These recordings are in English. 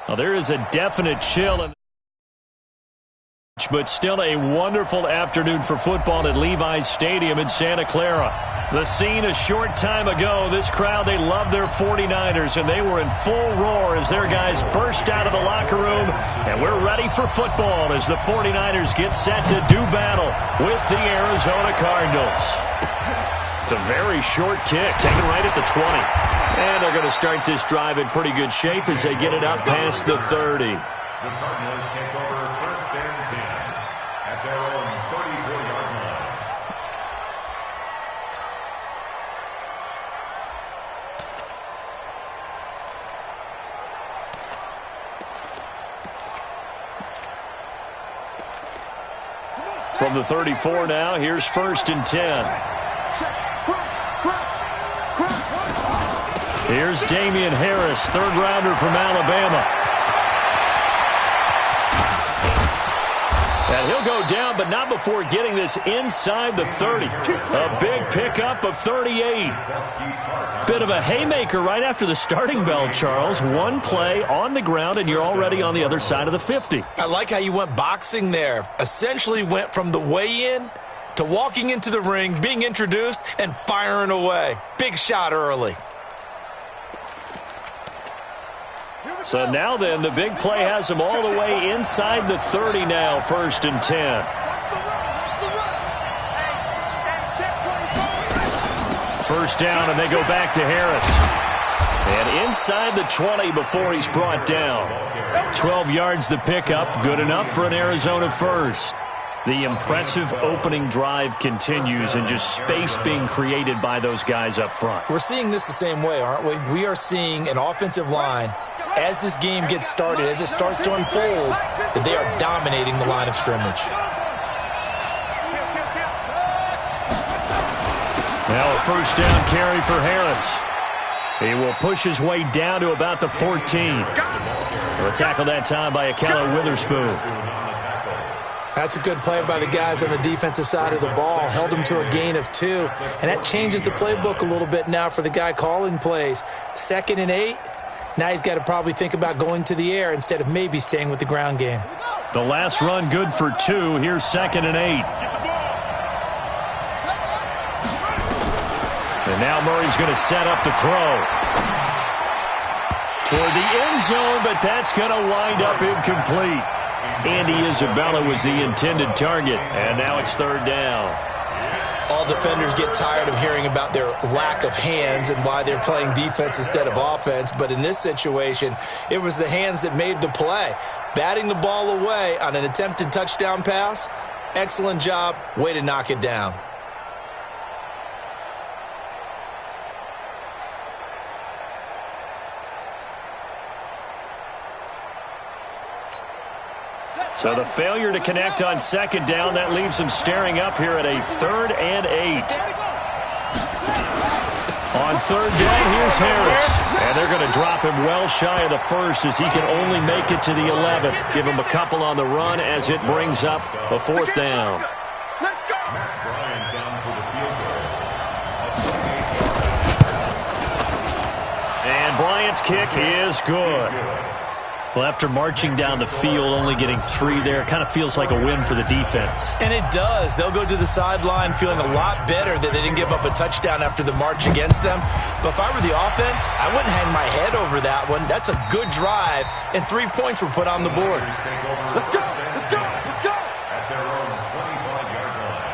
Well, there is a definite chill, but still a wonderful afternoon for football at Levi's Stadium in Santa Clara. The scene a short time ago, this crowd, they love their 49ers, and they were in full roar as their guys burst out of the locker room, and we're ready for football as the 49ers get set to do battle with the Arizona Cardinals. It's a very short kick, taken right at the 20. And they're going to start this drive in pretty good shape as they get it up past the 30. The Cardinals take over first and 10 at their own 34-yard line. From the 34 now, here's first and 10. Here's Damian Harris, third-rounder from Alabama. And he'll go down, but not before getting this inside the 30. A big pickup of 38. Bit of a haymaker right after the starting bell, Charles. One play on the ground, and you're already on the other side of the 50. I like how you went boxing there. Essentially went from the weigh-in to walking into the ring, being introduced, and firing away. Big shot early. So now then, the big play has him all the way inside the 30 now, first and 10. First down, and they go back to Harris. And inside the 20 before he's brought down. 12 yards the pickup, good enough for an Arizona first. The impressive opening drive continues, and just space being created by those guys up front. We're seeing this the same way, aren't we? We are seeing an offensive line, as this game gets started, as it starts to unfold, that they are dominating the line of scrimmage. Now a first down carry for Harris. He will push his way down to about the 14. A tackle that time by Akella Witherspoon. That's a good play by the guys on the defensive side of the ball. Held him to a gain of 2. And that changes the playbook a little bit now for the guy calling plays. 2nd and 8. Now he's got to probably think about going to the air instead of maybe staying with the ground game. The last run good for 2. Here's 2nd and 8. And now Murray's going to set up to throw. Toward the end zone, but that's going to wind up incomplete. Andy Isabella was the intended target, and now it's third down. All defenders get tired of hearing about their lack of hands and why they're playing defense instead of offense, but in this situation, it was the hands that made the play. Batting the ball away on an attempted touchdown pass, excellent job, way to knock it down. So the failure to connect on second down, that leaves him staring up here at a 3rd and 8. On third down, here's Harris. And they're going to drop him well shy of the first as he can only make it to the 11. Give him a couple on the run as it brings up a 4th down. And Bryant's kick is good. Well, after marching down the field, only getting 3 there, kind of feels like a win for the defense. And it does. They'll go to the sideline feeling a lot better that they didn't give up a touchdown after the march against them. But if I were the offense, I wouldn't hang my head over that one. That's a good drive, and 3 points were put on the board. Let's go! Let's go! Let's go! At their own 25-yard line.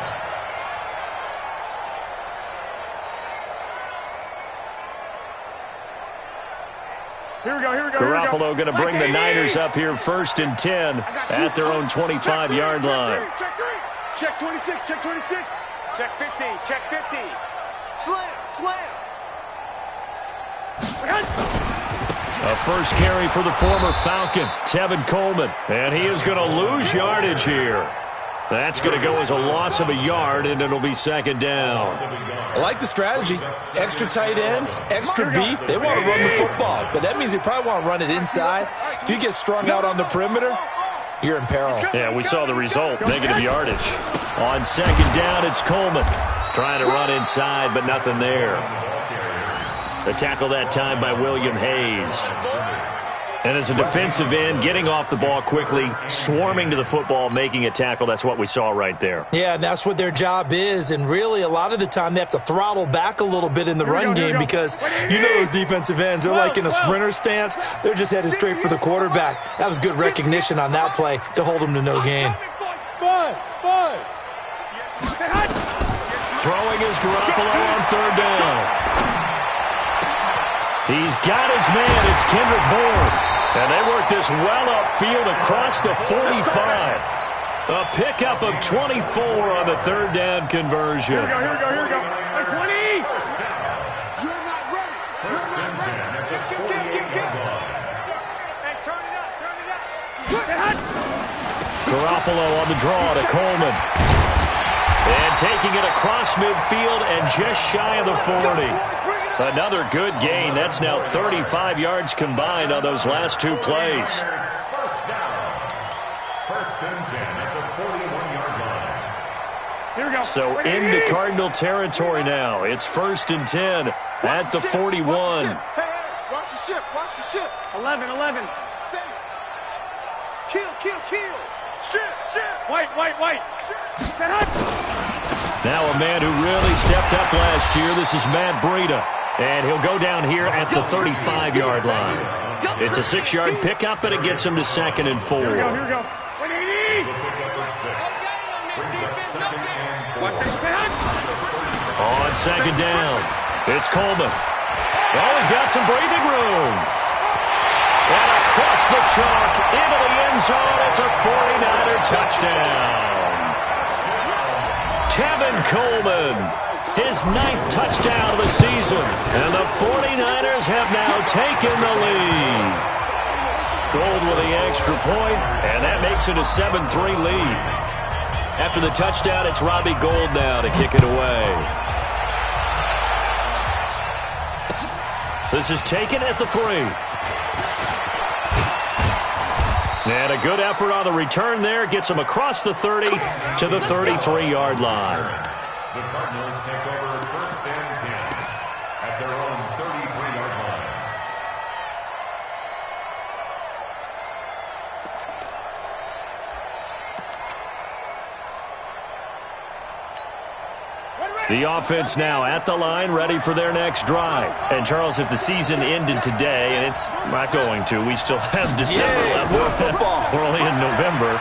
Here we go. Garoppolo going to bring the Niners up here first and 10 at their own 25-yard line. Check 3. Check 26. Check 26. Check 50. Check 50. Slam. A first carry for the former Falcon, Tevin Coleman. And he is going to lose yardage here. That's going to go as a loss of a yard, and it'll be second down. I like the strategy. Extra tight ends, extra beef. They want to run the football, but that means they probably want to run it inside. If you get strung out on the perimeter, you're in peril. Yeah, we saw the result, negative yardage. On second down, it's Coleman. Trying to run inside, but nothing there. The tackle that time by William Hayes. And as a defensive end, getting off the ball quickly, swarming to the football, making a tackle, that's what we saw right there. Yeah, and that's what their job is. And really, a lot of the time, they have to throttle back a little bit in the run game because you know those defensive ends, they're like in a sprinter stance. They're just headed straight for the quarterback. That was good recognition on that play to hold them to no gain. Throwing is Garoppolo on third down. He's got his man. It's Kendrick Bourne. And they work this well upfield across the 45. A pickup of 24 on the third down conversion. Here we go. 20. You're not ready. Hey, turn it up. Garoppolo on the draw to Coleman. And taking it across midfield and just shy of the 40. Another good gain. That's now 35 yards combined on those last two plays. First down. First and 10 at the 41-yard line. Here we go. So into Cardinal territory now. It's first and 10 at the 41. Hey, watch the ship. 11. Kill. Ship. White. Now a man who really stepped up last year. This is Matt Breida. And he'll go down here at the 35-yard line. It's a 6-yard pickup, and it gets him to 2nd and 4. Here we go. 180. On second down, it's Coleman. Oh, he's got some breathing room. And across the chalk, into the end zone, it's a 49er touchdown. Tevin Coleman. His 9th touchdown of the season. And the 49ers have now taken the lead. Gold with the extra point, and that makes it a 7-3 lead. After the touchdown, it's Robbie Gould now to kick it away. This is taken at the 3. And a good effort on the return there. Gets him across the 30 to the 33-yard line. The Cardinals take over first and 10 at their own 33-yard line. The offense now at the line, ready for their next drive. And, Charles, if the season ended today, and it's not going to, we still have December left. More football. We're only in November.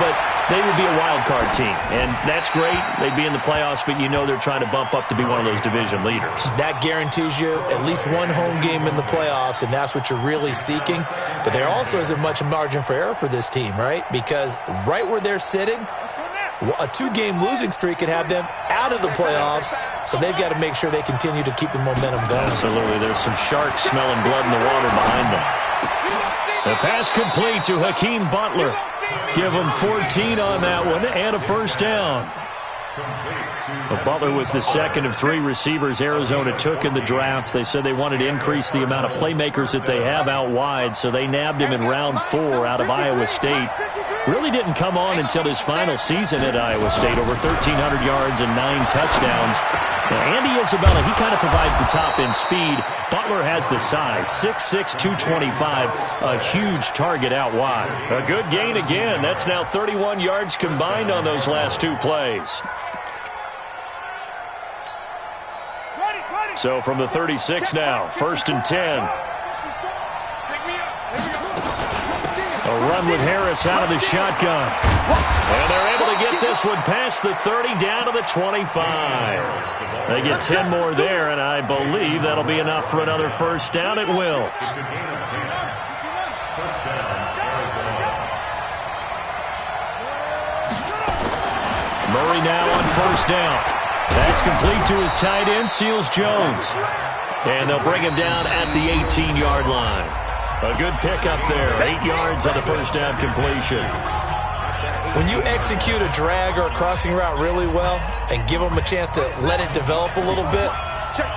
But they would be a wild card team. And that's great. They'd be in the playoffs, but you know they're trying to bump up to be one of those division leaders. That guarantees you at least one home game in the playoffs, and that's what you're really seeking. But there also isn't much margin for error for this team, right? Because right where they're sitting, a 2-game losing streak could have them out of the playoffs, so they've got to make sure they continue to keep the momentum going. Absolutely. There's some sharks smelling blood in the water behind them. The pass complete to Hakeem Butler. Give him 14 on that one and a first down. But Butler was the second of 3 receivers Arizona took in the draft. They said they wanted to increase the amount of playmakers that they have out wide, so they nabbed him in round 4 out of Iowa State. Really didn't come on until his final season at Iowa State, over 1,300 yards and 9 touchdowns. Now, Andy Isabella, he kind of provides the top-end speed. Butler has the size, 6'6", 225, a huge target out wide. A good gain again. That's now 31 yards combined on those last 2 plays. So from the 36 now, first and 10. A run with Harris out of the shotgun. And they're able to get this one past the 30 down to the 25. They get 10 more there, and I believe that'll be enough for another first down. It will. It's a gain of 10. First down, Arizona. Murray now on first down. That's complete to his tight end, Seals Jones. And they'll bring him down at the 18-yard line. A good pickup there, 8 yards on the first down completion. When you execute a drag or a crossing route really well and give them a chance to let it develop a little bit,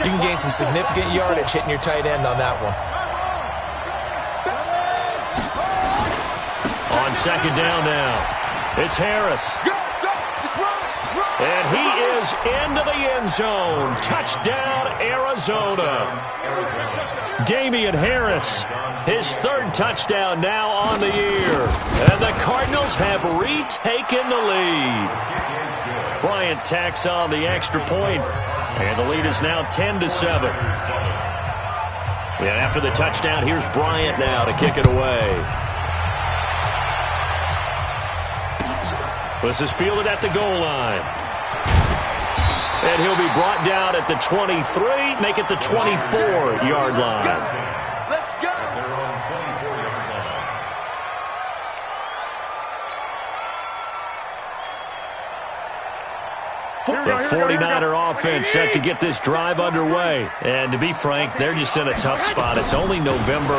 you can gain some significant yardage hitting your tight end on that one. On second down now, it's Harris. Go. Let's run. And he is into the end zone. Touchdown, Arizona. Damian Harris, his third touchdown now on the year. And the Cardinals have retaken the lead. Bryant tacks on the extra point, and the lead is now 10-7. And after the touchdown, here's Bryant now to kick it away. This is fielded at the goal line. And he'll be brought down at the 23, make it the 24-yard line. Let's go. The 49er offense set to get this drive underway. And to be frank, they're just in a tough spot. It's only November,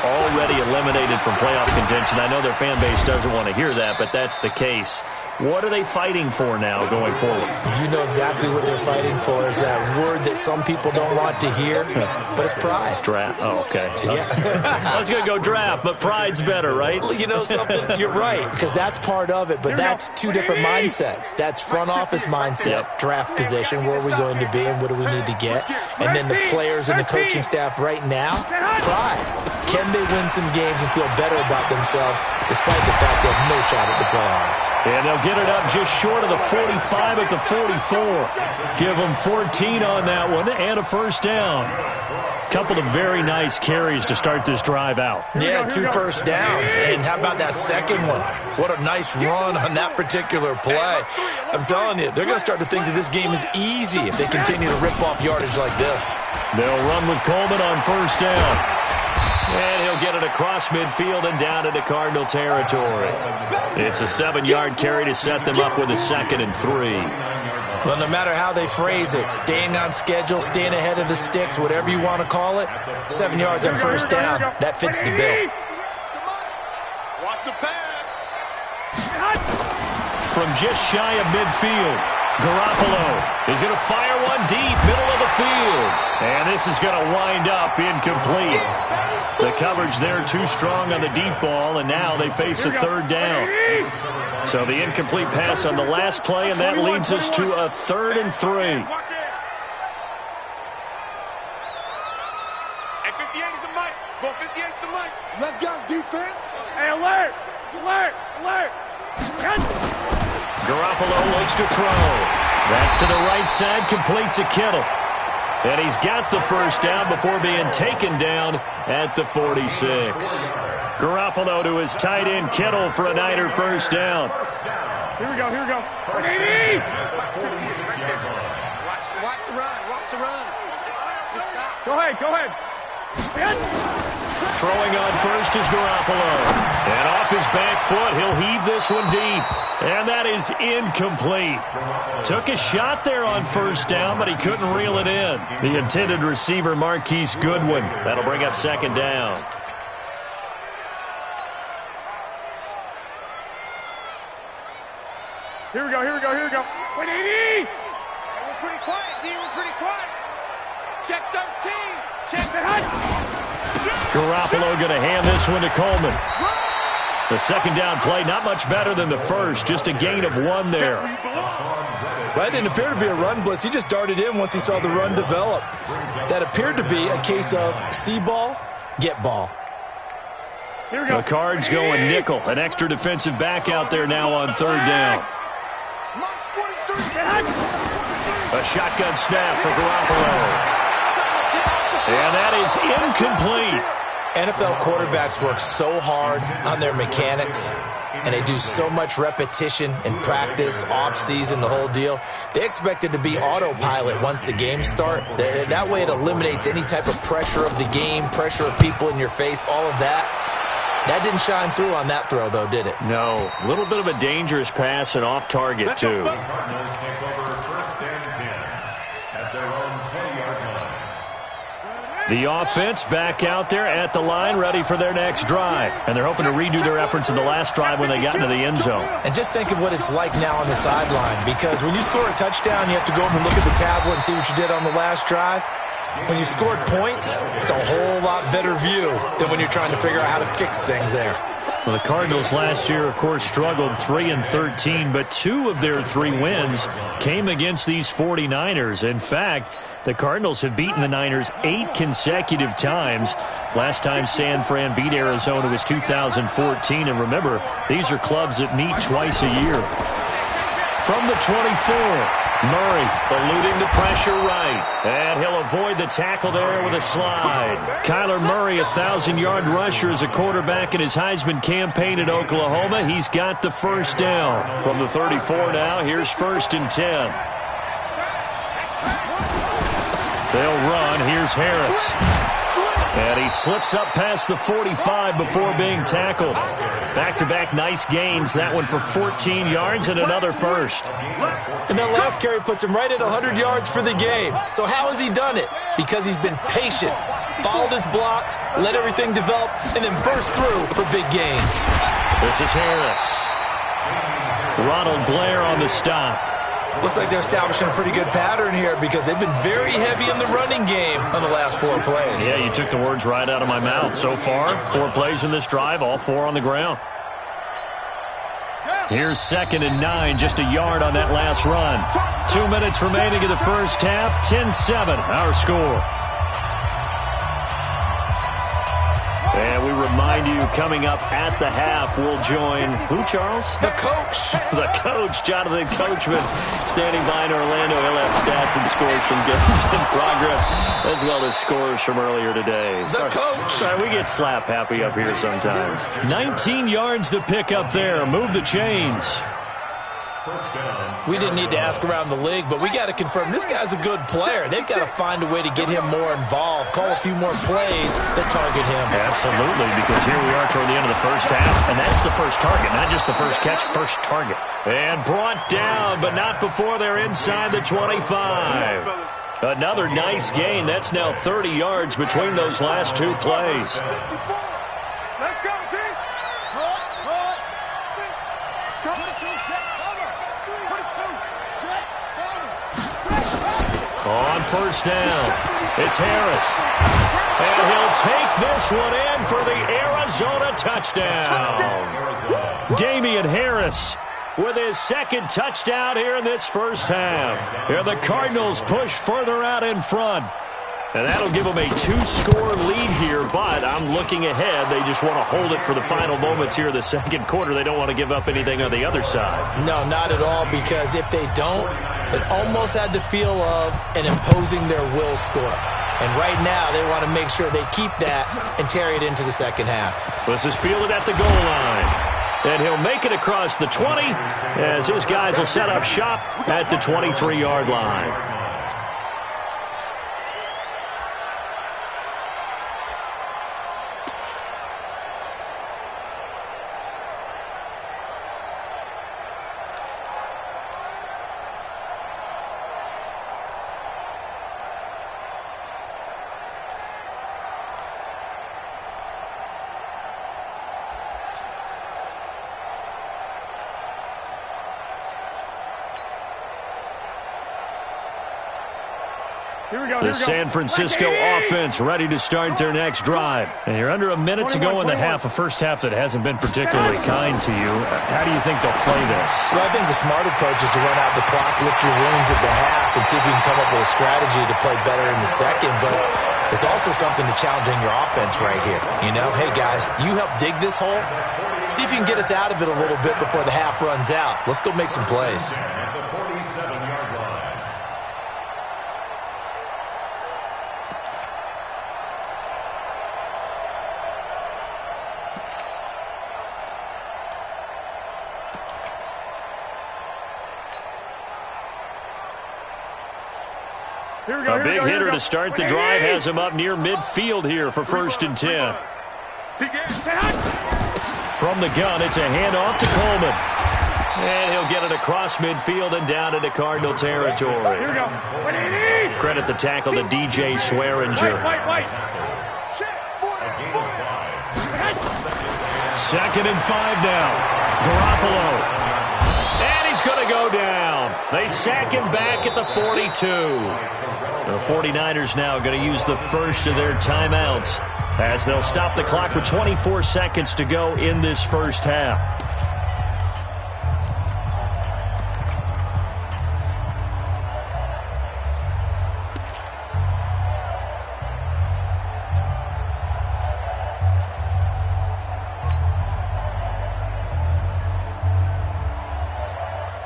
already eliminated from playoff contention. I know their fan base doesn't want to hear that, but that's the case. What are they fighting for now going forward? You know exactly what they're fighting for is that word that some people don't want to hear, but it's pride. Draft. Oh, okay. Yeah. I was going to go draft, but pride's better, right? You know something? You're right, because that's part of it, but that's two different mindsets. That's front office mindset, draft position, where are we going to be and what do we need to get? And then the players and the coaching staff right now, pride. Can they win some games and feel better about themselves despite the fact they have no shot at the playoffs? And they'll get it up just short of the 45 at the 44. Give them 14 on that one and a first down. Couple of very nice carries to start this drive out. Yeah, 2 first downs. And how about that second one? What a nice run on that particular play. I'm telling you, they're going to start to think that this game is easy if they continue to rip off yardage like this. They'll run with Coleman on first down. And he'll get it across midfield and down into Cardinal territory. It's a 7-yard carry to set them up with a 2nd and 3. Well, no matter how they phrase it, staying on schedule, staying ahead of the sticks, whatever you want to call it, 7 yards on first down, that fits the bill. Watch the pass. From just shy of midfield, Garoppolo is going to fire one deep, middle of the field. And this is going to wind up incomplete. The coverage there too strong on the deep ball, and now they face a 3rd down. So the incomplete pass on the last play, and that leads us to a 3rd and 3. Hey, 58 is the mic. Go 58 is the mic. Let's go, defense. Hey, alert! Alert! Alert! Garoppolo looks to throw. That's to the right side, complete to Kittle. And he's got the first down before being taken down at the 46. Garoppolo to his tight end, Kittle, for a Niner first down. Here we go, here we go. Watch the run. Watch the run. Just stop. Go ahead. Throwing on first is Garoppolo. And off his back foot, he'll heave this one deep. And that is incomplete. Took a shot there on first down, but he couldn't reel it in. The intended receiver, Marquise Goodwin. That'll bring up 2nd down. Here we go. Wait, Hey, we're pretty quiet, D. We're pretty quiet. Check 13. Check the hut. Garoppolo going to hand this one to Coleman. The 2nd down play, not much better than the first, just a gain of 1 there. That didn't appear to be a run blitz. He just darted in once he saw the run develop. That appeared to be a case of see ball, get ball. Here we go. The Cards going nickel. An extra defensive back out there now on 3rd down. A shotgun snap for Garoppolo. And that is incomplete. NFL quarterbacks work so hard on their mechanics, and they do so much repetition in practice, off-season, the whole deal. They expect it to be autopilot once the games start. That way it eliminates any type of pressure of the game, pressure of people in your face, all of that. That didn't shine through on that throw, though, did it? No. A little bit of a dangerous pass and off target, too. Cardinals take over 1st and 10 at their own 20-yard line. The offense back out there at the line, ready for their next drive. And they're hoping to redo their efforts in the last drive when they got into the end zone. And just think of what it's like now on the sideline, because when you score a touchdown, you have to go over and look at the tablet and see what you did on the last drive. When you scored points, it's a whole lot lot better view than when you're trying to figure out how to fix things there. Well, the Cardinals last year, of course, struggled 3-13, but 2 of their 3 wins came against these 49ers. In fact, the Cardinals have beaten the Niners 8 consecutive times. Last time San Fran beat Arizona was 2014. And remember, these are clubs that meet twice a year. From the 24, Murray eluding the pressure right. And he'll avoid the tackle there with a slide. Kyler Murray, 1,000-yard rusher as a quarterback in his Heisman campaign at Oklahoma. He's got the first down. From the 34 now, here's 1st and 10. They'll run. Here's Harris. And he slips up past the 45 before being tackled. Back-to-back nice gains. That one for 14 yards and another first. And that last carry puts him right at 100 yards for the game. So how has he done it? Because he's been patient, followed his blocks, let everything develop, and then burst through for big gains. This is Harris. Ronald Blair on the stop. Looks like they're establishing a pretty good pattern here because they've been very heavy in the running game on the last 4 plays. Yeah, you took the words right out of my mouth. So far, 4 plays in this drive, all 4 on the ground. Here's 2nd and 9, just a yard on that last run. 2 minutes remaining in the first half, 10-7, our score. And we remind you, coming up at the half, we'll join who, Charles? The coach. The coach, Jonathan Coachman, standing by in Orlando. He'll have stats and scores from games in progress, as well as scores from earlier today. The coach. Sorry, we get slap happy up here sometimes. 19 yards to pick up there. Move the chains. We didn't need to ask around the league, but we got to confirm this guy's a good player. They've got to find a way to get him more involved, call a few more plays that target him. Absolutely, because here we are toward the end of the first half, and that's the first target, not just the first catch, first target. And brought down, but not before they're inside the 25. Another nice gain. That's now 30 yards between those last 2 plays. Let's go, team. On first down, it's Harris. And he'll take this one in for the Arizona touchdown. Damian Harris with his 2nd touchdown here in this first half. Here the Cardinals push further out in front. And that'll give them a 2-score lead here, but I'm looking ahead. They just want to hold it for the final moments here in the 2nd quarter. They don't want to give up anything on the other side. No, not at all, because if they don't, it almost had the feel of an imposing their will score. And right now, they want to make sure they keep that and carry it into the 2nd half. This is fielded at the goal line. And he'll make it across the 20 as his guys will set up shop at the 23-yard line. The San Francisco offense ready to start their next drive. And you're under a minute to go in the half, a first half that hasn't been particularly kind to you. How do you think they'll play this? Well, I think the smart approach is to run out the clock, lick your wounds at the half, and see if you can come up with a strategy to play better in the 2nd. But it's also something to challenging your offense right here. You know, hey, guys, you help dig this hole. See if you can get us out of it a little bit before the half runs out. Let's go make some plays. At the 47-yard line. A big hitter to start the drive has him up near midfield here for 1st and 10. From the gun, it's a handoff to Coleman. And he'll get it across midfield and down into Cardinal territory. Here we go. Credit the tackle to DJ Swearinger. Wait. 2nd and 5 now. Garoppolo. And he's going to go down. They sack him back at the 42. The 49ers now going to use the first of their timeouts as they'll stop the clock with 24 seconds to go in this first half.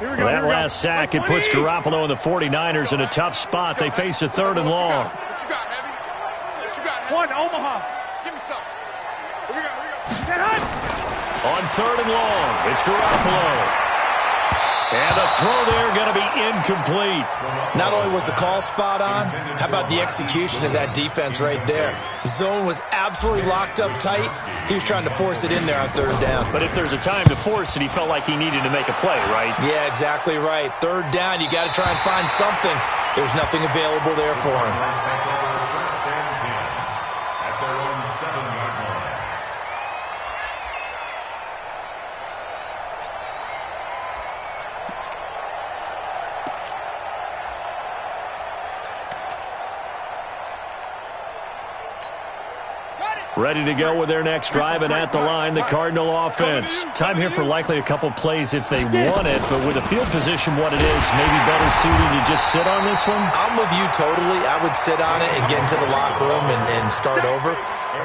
That last sack, it puts Garoppolo and the 49ers in a tough spot. They face a 3rd and long. What you got, Heavy? What you got, Heavy? One, Omaha. Give me something. Here we go. On 3rd and long, it's Garoppolo. And the throw there going to be incomplete. Not only was the call spot on, how about the execution of that defense right there? Zone was absolutely locked up tight. He was trying to force it in there on 3rd down. But if there's a time to force it, he felt like he needed to make a play, right? Yeah, exactly right. 3rd down, you got to try and find something. There's nothing available there for him. First and 10 at their own 7-yard line. Ready to go with their next drive, and at the line, the Cardinal offense. Time here for likely a couple plays if they want it, but with the field position what it is, maybe better suited to just sit on this one? I'm with you totally. I would sit on it and get into the locker room and start over.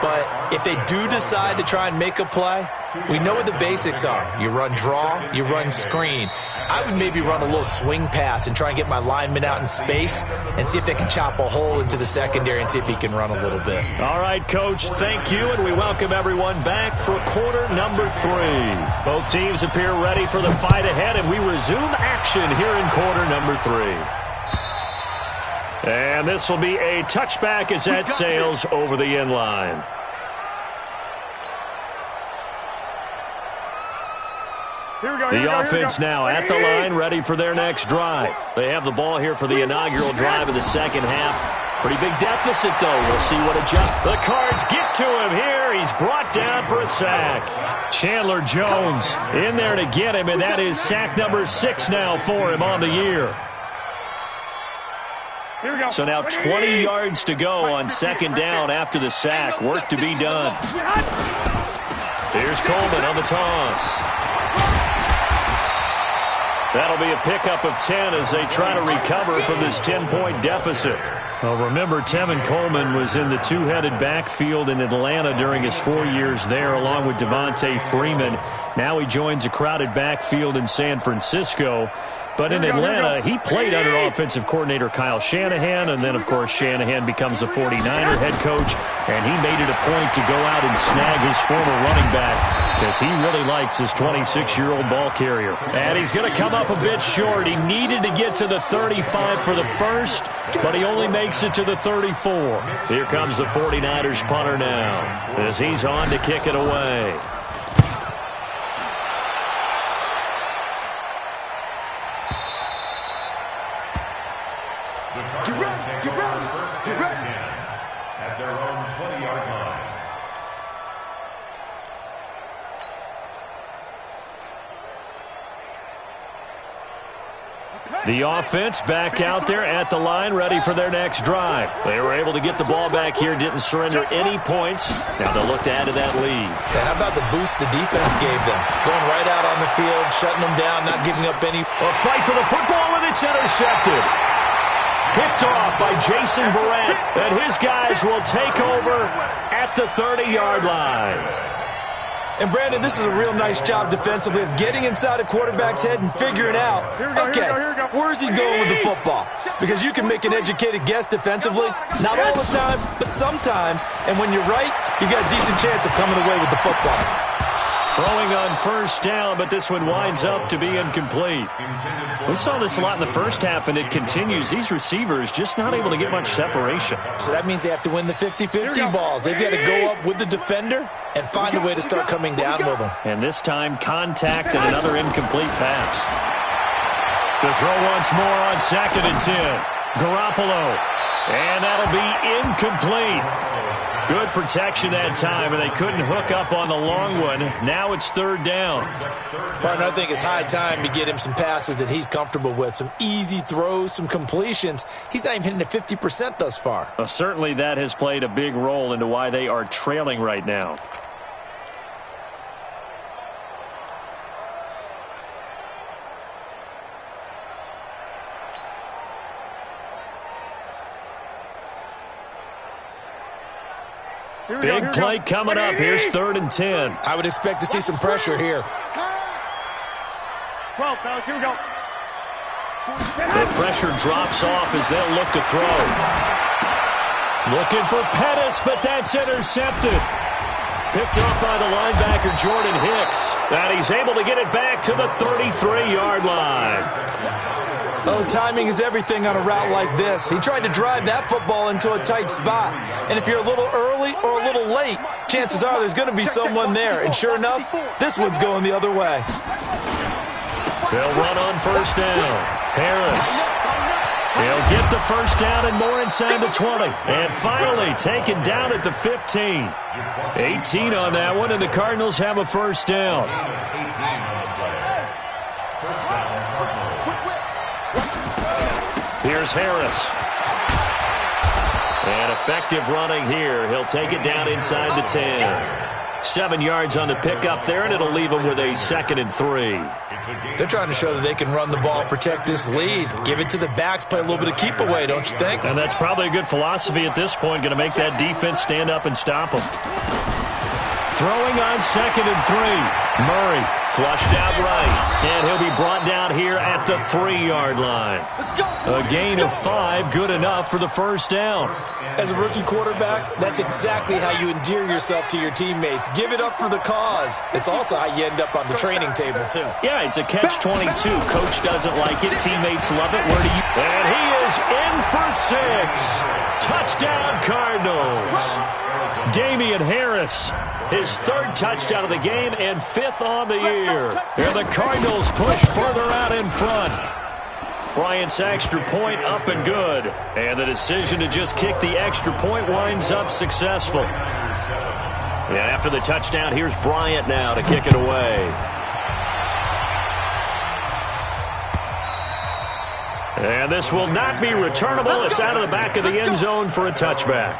But if they do decide to try and make a play, we know what the basics are. You run draw, you run screen. I would maybe run a little swing pass and try and get my lineman out in space and see if they can chop a hole into the secondary and see if he can run a little bit. All right, Coach, thank you, and we welcome everyone back for quarter number 3. Both teams appear ready for the fight ahead, and we resume action here in quarter number 3. And this will be a touchback as that sails over the end line. The offense now at the line, ready for their next drive. They have the ball here for the inaugural drive of the second half. Pretty big deficit, though. We'll see what adjusts. The Cards get to him here. He's brought down for a sack. Chandler Jones in there to get him, and that is sack number 6 now for him on the year. So now 20 yards to go on 2nd down after the sack. Work to be done. Here's Coleman on the toss. That'll be a pickup of 10 as they try to recover from this 10-point deficit. Well, remember, Tevin Coleman was in the two-headed backfield in Atlanta during his 4 years there, along with Devontae Freeman. Now he joins a crowded backfield in San Francisco. But in Atlanta, he played under offensive coordinator Kyle Shanahan, and then, of course, Shanahan becomes a 49er head coach, and he made it a point to go out and snag his former running back because he really likes his 26-year-old ball carrier. And he's going to come up a bit short. He needed to get to the 35 for the first, but he only makes it to the 34. Here comes the 49ers punter now as he's on to kick it away. At their own 20-yard line. The offense back out there at the line, ready for their next drive. They were able to get the ball back here, didn't surrender any points. Now they'll look to add to that lead. Yeah, how about the boost the defense gave them? Going right out on the field, shutting them down, not giving up any. A fight for the football, and it's intercepted. Picked off by Jason Verrett, and his guys will take over at the 30-yard line. And, Brandon, this is a real nice job defensively of getting inside a quarterback's head and figuring out, okay, where's he going with the football? Because you can make an educated guess defensively, not all the time, but sometimes. And when you're right, you got a decent chance of coming away with the football. Throwing on first down, but this one winds up to be incomplete. We saw this a lot in the first half, and it continues. These receivers just not able to get much separation. So that means they have to win the 50-50 balls. They've got to go up with the defender and find a way to start coming down with them. And this time, contact and another incomplete pass. To throw once more on 2nd and 10. Garoppolo. And that'll be incomplete. Good protection that time, and they couldn't hook up on the long one. Now it's third down. Partner, I think it's high time to get him some passes that he's comfortable with, some easy throws, some completions. He's not even hitting at 50% thus far. Well, certainly that has played a big role into why they are trailing right now. Big play coming up. Here's 3rd and 10. I would expect to see some pressure here. 12, fellas, here we go. The pressure drops off as they'll look to throw. Looking for Pettis, but that's intercepted. Picked off by the linebacker, Jordan Hicks. And he's able to get it back to the 33-yard line. Oh, timing is everything on a route like this. He tried to drive that football into a tight spot. And if you're a little early or a little late, chances are there's going to be someone there. And sure enough, this one's going the other way. They'll run on first down. Harris. He'll get the first down and more inside the 20. And finally taken down at the 15. 18 on that one, and the Cardinals have a first down. Here's Harris. And effective running here. He'll take it down inside the 10. 7 yards on the pickup there, and it'll leave him with a 2nd and 3. They're trying to show that they can run the ball, protect this lead. Give it to the backs, play a little bit of keep away, don't you think? And that's probably a good philosophy at this point. Going to make that defense stand up and stop them. Throwing on 2nd and 3. Murray flushed out right. And he'll be brought down here at the 3-yard line. A gain of 5, good enough for the first down. As a rookie quarterback, that's exactly how you endear yourself to your teammates. Give it up for the cause. It's also how you end up on the training table, too. Yeah, it's a catch-22. Coach doesn't like it. Teammates love it. Where do you... And he is in for 6. Touchdown, Cardinals. Damian Harris, his 3rd touchdown of the game and 5th on the year. Here the Cardinals push further out in front. Bryant's extra point up and good. And the decision to just kick the extra point winds up successful. And after the touchdown, here's Bryant now to kick it away. And this will not be returnable. It's out of the back of the end zone for a touchback.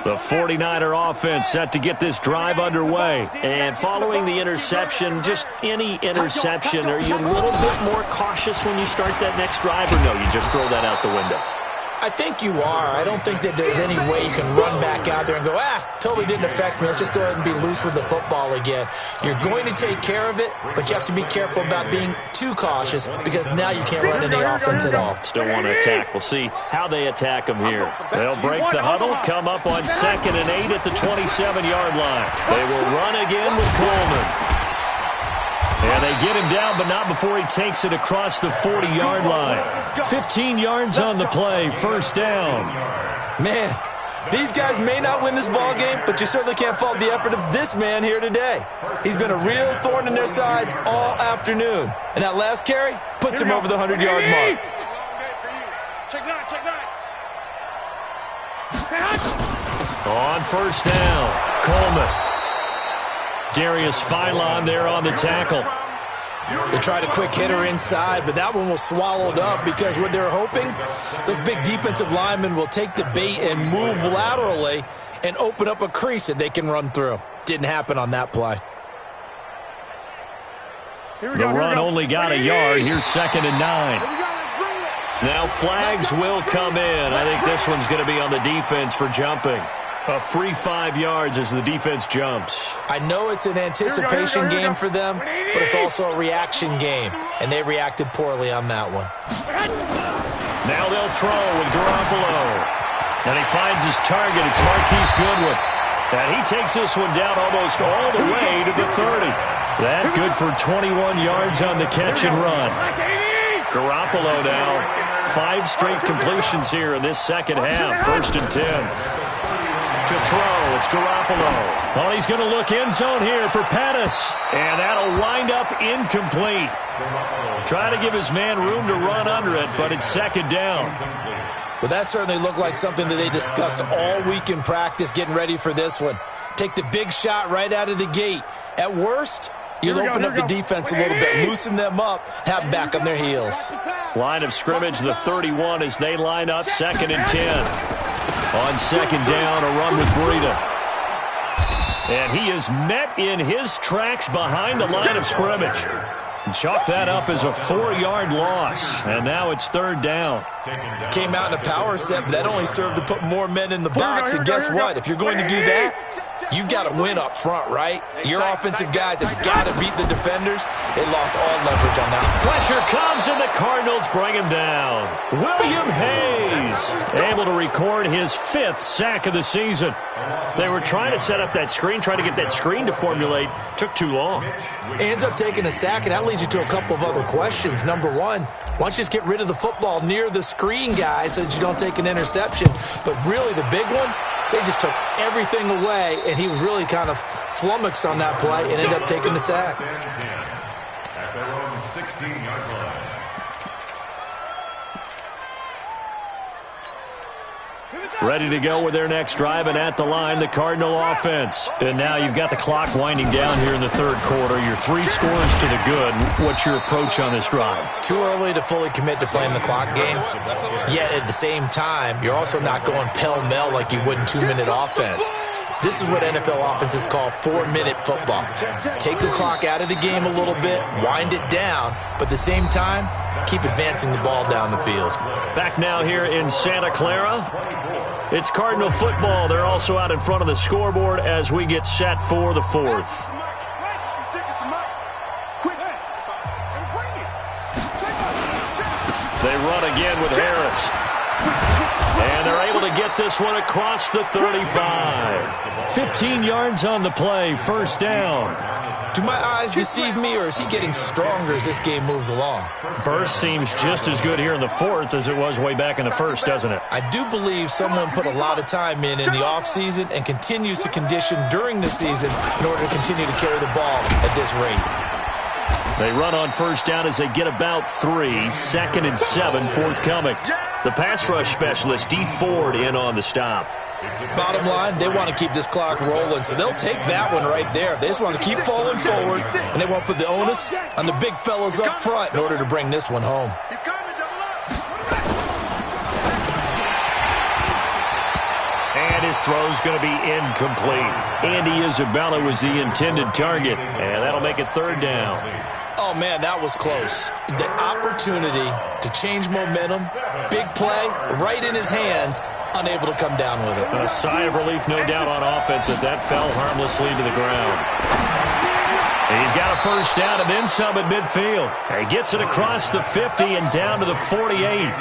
The 49er offense set to get this drive underway. And following the interception, just any interception, are you a little bit more cautious when you start that next drive, or no, you just throw that out the window? I think you are. I don't think that there's any way you can run back out there and go, totally didn't affect me. Let's just go ahead and be loose with the football again. You're going to take care of it, but you have to be careful about being too cautious because now you can't run any offense at all. Still want to attack. We'll see how they attack them here. They'll break the huddle, come up on 2nd and 8 at the 27-yard line. They will run again with Coleman. And they get him down, but not before he takes it across the 40-yard line. 15 yards on the play, first down. Man, these guys may not win this ball game, but you certainly can't fault the effort of this man here today. He's been a real thorn in their sides all afternoon. And that last carry puts him over the 100-yard mark. Check 9, check 9. On first down, Coleman. Darius Philon there on the tackle. They tried a quick hitter inside, but that one was swallowed up because what they're hoping, those big defensive linemen will take the bait and move laterally and open up a crease that they can run through. Didn't happen on that play. The run only got a yard. Here's 2nd and 9. Now flags will come in. I think this one's going to be on the defense for jumping. A free 5 yards as the defense jumps. I know it's an anticipation game for them, but it's also a reaction game, and they reacted poorly on that one. Now they'll throw with Garoppolo. And he finds his target. It's Marquise Goodwin. And he takes this one down almost all the way to the 30. That good for 21 yards on the catch and run. Garoppolo now. 5 straight completions here in this second half. 1st and 10. To throw, it's Garoppolo. Well, he's going to look end zone here for Pettis. And that'll wind up incomplete. Try to give his man room to run under it, but it's second down. Well, that certainly looked like something that they discussed all week in practice getting ready for this one. Take the big shot right out of the gate. At worst, you'll open up the defense a little bit, loosen them up, have them back on their heels. Line of scrimmage, the 31 as they line up, 2nd and 10. On second down, a run with Breida. And he is met in his tracks behind the line of scrimmage. Chalk that up as a 4-yard loss. And now it's 3rd down. Came out in a power set, but that only served to put more men in the box. And guess what? If you're going to do that, you've got to win up front, right? Your offensive guys have got to beat the defenders. They lost all leverage on that. Pressure comes, and the Cardinals bring him down. William Hayes able to record his 5th sack of the season. They were trying to set up that screen, trying to get that screen to formulate. Took too long. Ends up taking a sack, and that leads you to a couple of other questions. Number one, why don't you just get rid of the football near the screen guy so that you don't take an interception? But really the big one, they just took everything away, and he was really kind of flummoxed on that play and ended up taking the sack. At their own 16-yard line. Ready to go with their next drive, and at the line, the Cardinal offense. And now you've got the clock winding down here in the 3rd quarter. You're 3 scores to the good. What's your approach on this drive? Too early to fully commit to playing the clock game. Yet at the same time, you're also not going pell-mell like you would in 2-minute offense. This is what NFL offenses call 4-minute football. Take the clock out of the game a little bit, wind it down, but at the same time, keep advancing the ball down the field. Back now here in Santa Clara. It's Cardinal football. They're also out in front of the scoreboard as we get set for the 4th. They run again with Harris. And they're able to get this one across the 35. 15 yards on the play, 1st down. Do my eyes deceive me, or is he getting stronger as this game moves along? Burst seems just as good here in the 4th as it was way back in the 1st, doesn't it? I do believe someone put a lot of time in the offseason and continues to condition during the season in order to continue to carry the ball at this rate. They run on 1st down as they get about 3. 2nd and 7 forthcoming. The pass rush specialist, D. Ford, in on the stop. Bottom line, they want to keep this clock rolling, so they'll take that one right there. They just want to keep falling forward, and they want to put the onus on the big fellas up front in order to bring this one home. And his throw's going to be incomplete. Andy Isabella was the intended target, and that'll make it 3rd down. Oh, man, that was close. The opportunity to change momentum, big play, right in his hands, unable to come down with it. A sigh of relief, no doubt, on offense that fell harmlessly to the ground. He's got a 1st down and then some at midfield. He gets it across the 50 and down to the 48.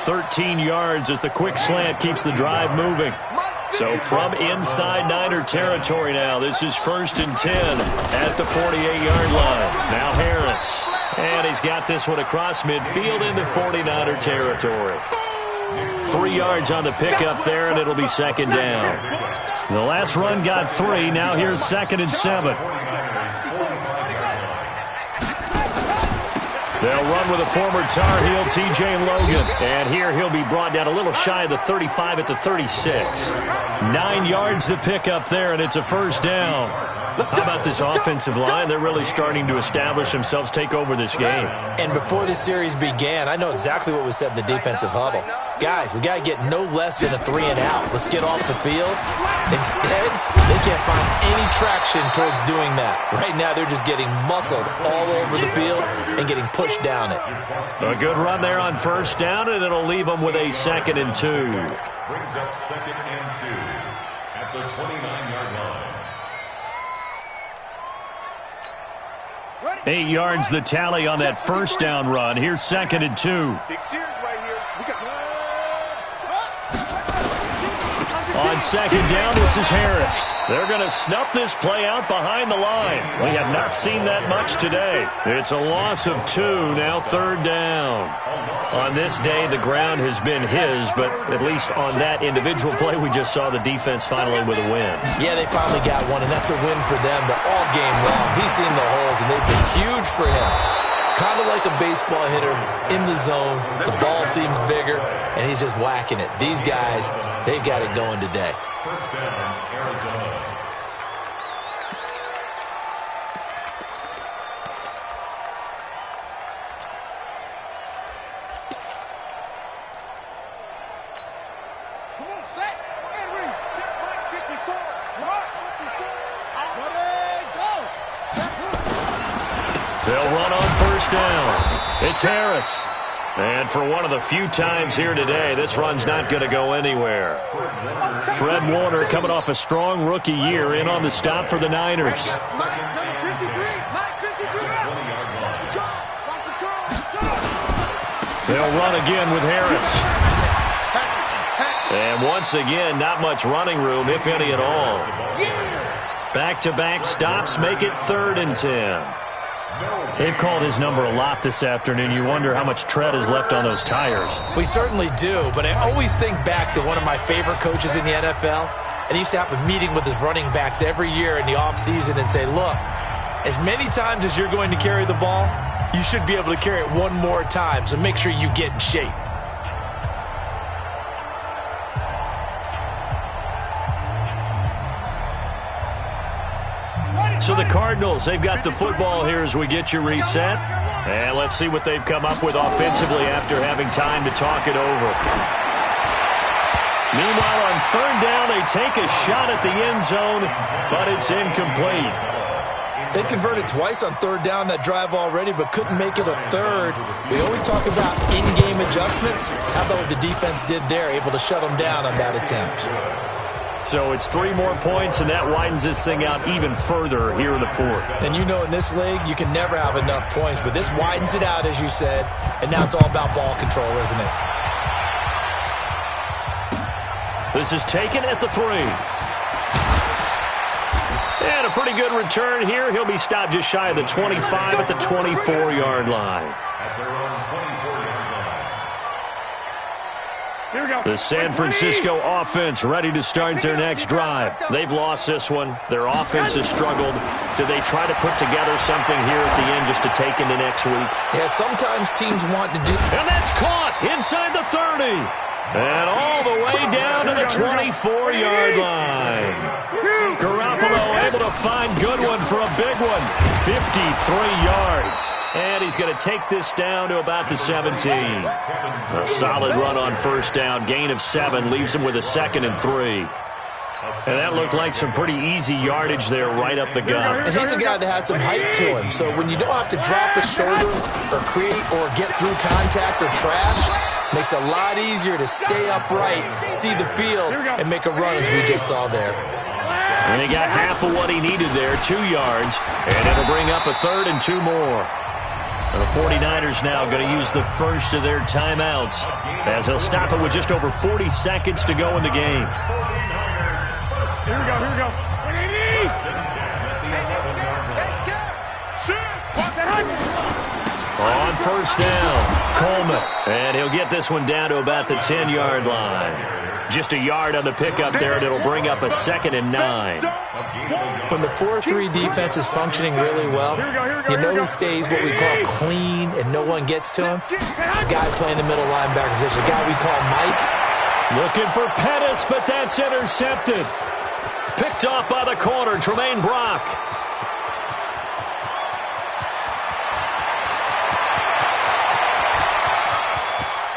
13 yards as the quick slant keeps the drive moving. So from inside Niner territory now, this is 1st and 10 at the 48-yard line. Now Harris. And he's got this one across midfield into 49er territory. 3 yards on the pickup there, and it'll be 2nd down. The last run got 3. Now here's 2nd and 7. They'll run with a former Tar Heel, T.J. Logan. And here he'll be brought down a little shy of the 35 at the 36. 9 yards to pick up there, and it's a 1st down. How about this offensive line? They're really starting to establish themselves, take over this game. And before this series began, I know exactly what was said in the defensive huddle. Guys, we got to get no less than a 3 and out. Let's get off the field. Instead, they can't find any traction towards doing that. Right now, they're just getting muscled all over the field and getting pushed down it. A good run there on 1st down, and it'll leave them with a 2nd and 2. Brings up 2nd and 2 at the 29-yard line. 8 yards the tally on that 1st down run. Here's 2nd and 2. On second down, this is Harris. They're going to snuff this play out behind the line. We have not seen that much today. It's a loss of 2, now third down. On this day, the ground has been his, but at least on that individual play, we just saw the defense finally with a win. Yeah, they finally got one, and that's a win for them, but all game long, he's seen the holes, and they've been huge for him. Kind of like a baseball hitter in the zone. The ball seems bigger, and he's just whacking it. These guys, they've got it going today. First down, Arizona. Come on, set. Henry. Check Mike 54. Mark 54. Go. They'll run on first down. It's Harris. And for one of the few times here today, this run's not going to go anywhere. Fred Warner coming off a strong rookie year in on the stop for the Niners. Mike number 53. Mike 53. They'll run again with Harris. And once again, not much running room, if any at all. Back-to-back stops make it 3rd and 10. They've called his number a lot this afternoon. You wonder how much tread is left on those tires. We certainly do, but I always think back to one of my favorite coaches in the NFL, and he used to have a meeting with his running backs every year in the offseason and say, look, as many times as you're going to carry the ball, you should be able to carry it one more time, so make sure you get in shape. So the Cardinals, they've got the football here as we get you reset. And let's see what they've come up with offensively after having time to talk it over. Meanwhile, on third down, they take a shot at the end zone, but it's incomplete. They converted twice on third down that drive already, but couldn't make it a third. We always talk about in-game adjustments. How about what the defense did there, able to shut them down on that attempt? So it's 3 more points, and that widens this thing out even further here in the 4th. And you know in this league, you can never have enough points, but this widens it out, as you said, and now it's all about ball control, isn't it? This is taken at the 3. And a pretty good return here. He'll be stopped just shy of the 25 at the 24-yard line. At their own 24-yard line. Here we go. The San Francisco offense ready to start their next drive. They've lost this one. Their offense has struggled. Do they try to put together something here at the end just to take into next week? Yeah, sometimes teams want to do... And that's caught inside the 30. And all the way down to the 24-yard line. Garoppolo able to find Goodwin for a big one. 53 yards. And he's going to take this down to about the 17. A solid run on first down. Gain of 7 leaves him with a 2nd and 3. And that looked like some pretty easy yardage there right up the gut. And he's a guy that has some height to him. So when you don't have to drop a shoulder or create or get through contact or trash, makes it a lot easier to stay upright, see the field, and make a run as we just saw there. And he got half of what he needed there, 2 yards. And it'll bring up a 3rd and 2 more. And the 49ers now going to use the first of their timeouts as they'll stop it with just over 40 seconds to go in the game. Here we go, here we go. On first down, Coleman. And he'll get this one down to about the 10-yard line. Just a yard on the pickup there, and it'll bring up a 2nd and 9. When the 4-3 defense is functioning really well, you know who stays what we call clean and no one gets to him? The guy playing the middle linebacker position, the guy we call Mike. Looking for Pettis, but that's intercepted. Picked off by the corner, Tremaine Brock.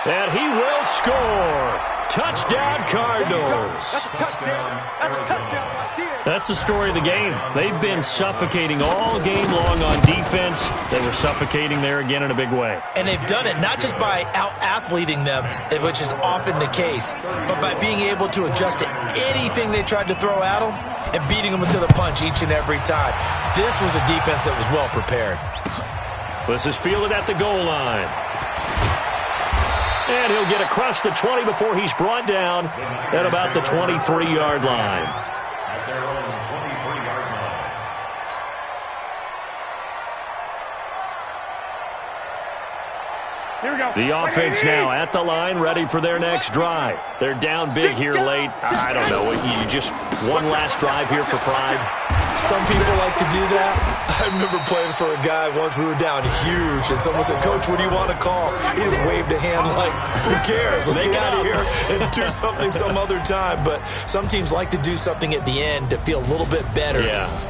And he will score. Touchdown, Cardinals. That's a touchdown. That's a touchdown right there. That's the story of the game. They've been suffocating all game long on defense. They were suffocating there again in a big way. And they've done it not just by out-athleting them, which is often the case, but by being able to adjust to anything they tried to throw at them and beating them to the punch each and every time. This was a defense that was well prepared. This is fielded at the goal line. And he'll get across the 20 before he's brought down at about the 23-yard line. At their own 23-yard line. Here we go. The offense now at the line, ready for their next drive. They're down big here late. I don't know. You just one last drive here for pride. Some people like to do that. I remember playing for a guy once. We were down huge, and someone said, "Coach, what do you want to call?" He just waved a hand like, "Who cares? Let's get out of here and do something some other time." But some teams like to do something at the end to feel a little bit better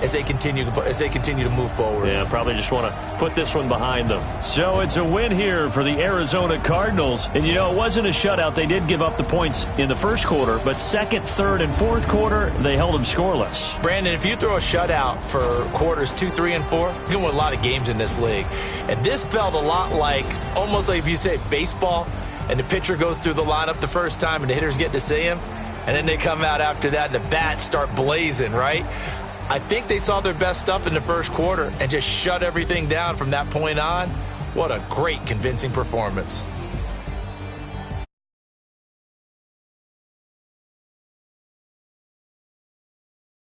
as they continue to move forward. Yeah, probably just want to put this one behind them. So it's a win here for the Arizona Cardinals. And, you know, it wasn't a shutout. They did give up the points in the first quarter, but second, third, and fourth quarter, they held them scoreless. Brandon, if you throw a shutout for quarters 2, 3, and 4, you're going to win a lot of games in this league. And this felt a lot like, almost like if you say baseball, and the pitcher goes through the lineup the first time and the hitters get to see him, and then they come out after that and the bats start blazing, right? I think they saw their best stuff in the first quarter and just shut everything down from that point on. What a great, convincing performance.